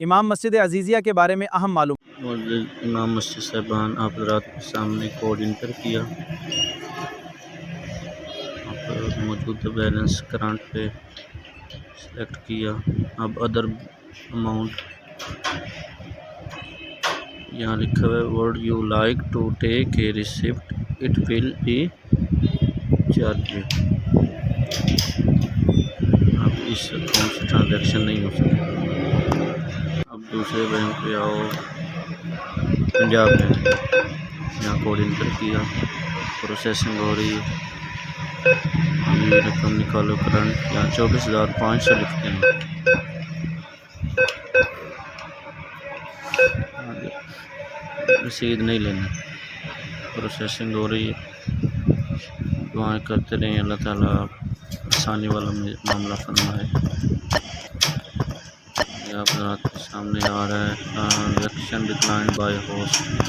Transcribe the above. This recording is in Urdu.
امام مسجد عزیزیہ کے بارے میں اہم معلوم۔ معزز امام مسجد صاحبان، آپ حضرات کے سامنے کوڈ انٹر کیا، موجودہ بیلنس کرنٹ پہ سلیکٹ کیا۔ اب ادر اماؤنٹ یہاں لکھا ہوا ہے would you like to take a receipt it will be charged. اب اس اکاؤنٹ سے ٹرانزیکشن نہیں ہو سکتی۔ اب دوسرے بینک پہ آؤ، پنجاب بینک پہ، یہاں کوڈ انٹر کیا، پروسیسنگ ہو رہی ہے۔ یہ رقم نکالو کرنٹ، یہاں 24,500 لکھتے ہیں۔ رسید نہیں لینا، پروسیسنگ ہو رہی ہے۔ دعائیں کرتے رہیں اللہ تعالیٰ آسانی والا معاملہ فرمائے۔ یہ آپ حضرات کے سامنے آ رہا ہے ٹرانزیکشن ڈکلائنڈ بائی ہوسٹ۔